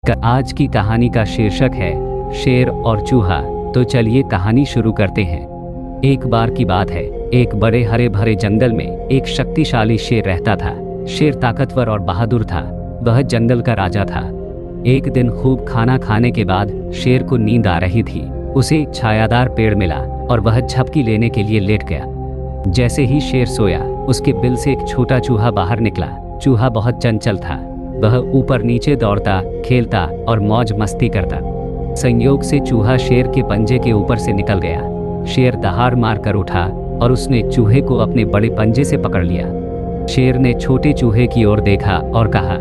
आज की कहानी का शीर्षक है शेर और चूहा। तो चलिए कहानी शुरू करते हैं। एक बार की बात है, एक बड़े हरे भरे जंगल में एक शक्तिशाली शेर रहता था। शेर ताकतवर और बहादुर था, वह जंगल का राजा था। एक दिन खूब खाना खाने के बाद शेर को नींद आ रही थी। उसे एक छायादार पेड़ मिला और वह झपकी लेने के लिए लेट गया। जैसे ही शेर सोया, उसके बिल से एक छोटा चूहा बाहर निकला। चूहा बहुत चंचल था, वह ऊपर नीचे दौड़ता, खेलता और मौज मस्ती करता। संयोग से चूहा शेर के पंजे के ऊपर से निकल गया। शेर दहाड़ मार कर उठा और उसने चूहे को अपने बड़े पंजे से पकड़ लिया। शेर ने छोटे चूहे की ओर देखा और कहा,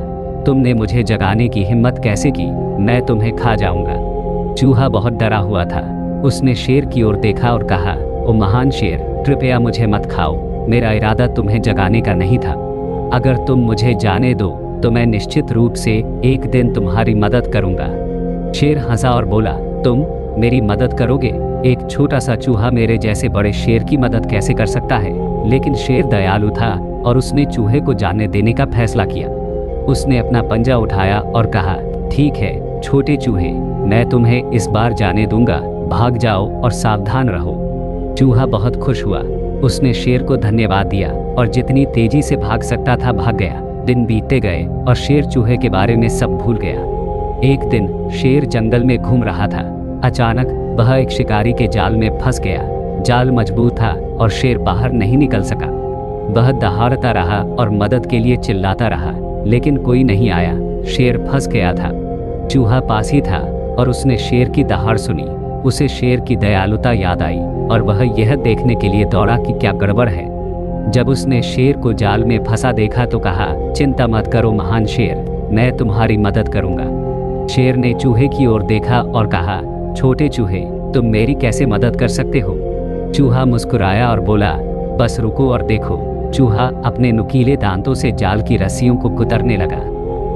तुमने मुझे जगाने की हिम्मत कैसे की? मैं तुम्हें खा जाऊंगा। चूहा बहुत डरा हुआ था। उसने शेर की ओर देखा और कहा, ओ महान शेर, कृपया मुझे मत खाओ। मेरा इरादा तुम्हें जगाने का नहीं था। अगर तुम मुझे जाने दो तो मैं निश्चित रूप से एक दिन तुम्हारी मदद करूंगा। शेर हंसा और बोला, तुम मेरी मदद करोगे? एक छोटा सा चूहा मेरे जैसे बड़े शेर की मदद कैसे कर सकता है? लेकिन शेर दयालु था और उसने चूहे को जाने देने का फैसला किया। उसने अपना पंजा उठाया और कहा, ठीक है छोटे चूहे, मैं तुम्हें इस बार जाने दूंगा। भाग जाओ और सावधान रहो। चूहा बहुत खुश हुआ। उसने शेर को धन्यवाद दिया और जितनी तेजी से भाग सकता था भाग गया। दिन बीतते गए और शेर चूहे के बारे में सब भूल गया। एक दिन शेर जंगल में घूम रहा था। अचानक वह एक शिकारी के जाल में फंस गया। जाल मजबूत था और शेर बाहर नहीं निकल सका। वह दहाड़ता रहा और मदद के लिए चिल्लाता रहा, लेकिन कोई नहीं आया। शेर फंस गया था। चूहा पास ही था और उसने शेर की दहाड़ सुनी। उसे शेर की दयालुता याद आई और वह यह देखने के लिए दौड़ा कि क्या गड़बड़ है। जब उसने शेर को जाल में फंसा देखा तो कहा, चिंता मत करो महान शेर, मैं तुम्हारी मदद करूंगा। शेर ने चूहे की ओर देखा और कहा, छोटे चूहे, तुम मेरी कैसे मदद कर सकते हो? चूहा मुस्कुराया और बोला, बस रुको और देखो। चूहा अपने नुकीले दांतों से जाल की रस्सियों को कुतरने लगा।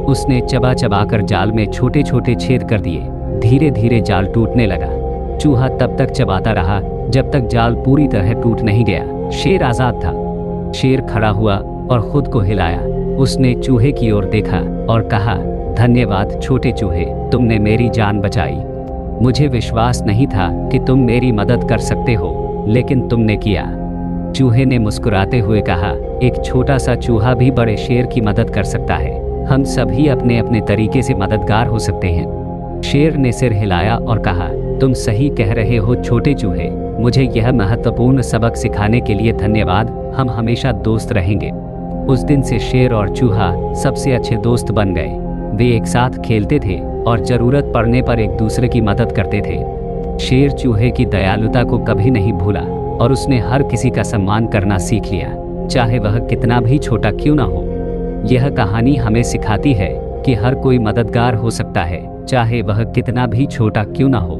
उसने चबा चबा कर जाल में छोटे छोटे छेद कर दिए। धीरे धीरे जाल टूटने लगा। चूहा तब तक चबाता रहा जब तक जाल पूरी तरह टूट नहीं गया। शेर आजाद था। शेर खड़ा हुआ और खुद को हिलाया। उसने चूहे की ओर देखा और कहा, धन्यवाद छोटे चूहे, तुमने मेरी जान बचाई। मुझे विश्वास नहीं था कि तुम मेरी मदद कर सकते हो, लेकिन तुमने किया। चूहे ने मुस्कुराते हुए कहा, एक छोटा सा चूहा भी बड़े शेर की मदद कर सकता है। हम सभी अपने अपने तरीके से मददगार हो सकते हैं। शेर ने सिर हिलाया और कहा, तुम सही कह रहे हो छोटे चूहे, मुझे यह महत्वपूर्ण सबक सिखाने के लिए धन्यवाद। हम हमेशा दोस्त रहेंगे। उस दिन से शेर और चूहा सबसे अच्छे दोस्त बन गए। वे एक साथ खेलते थे और जरूरत पड़ने पर एक दूसरे की मदद करते थे। शेर चूहे की दयालुता को कभी नहीं भूला और उसने हर किसी का सम्मान करना सीख लिया, चाहे वह कितना भी छोटा क्यों ना हो। यह कहानी हमें सिखाती है कि हर कोई मददगार हो सकता है, चाहे वह कितना भी छोटा क्यों ना हो।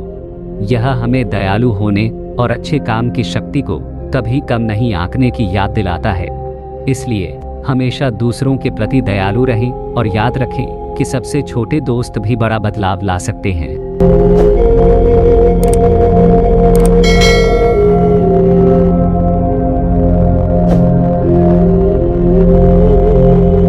यह हमें दयालु होने और अच्छे काम की शक्ति को कभी कम नहीं आंकने की याद दिलाता है। इसलिए हमेशा दूसरों के प्रति दयालु रहें और याद रखें कि सबसे छोटे दोस्त भी बड़ा बदलाव ला सकते हैं।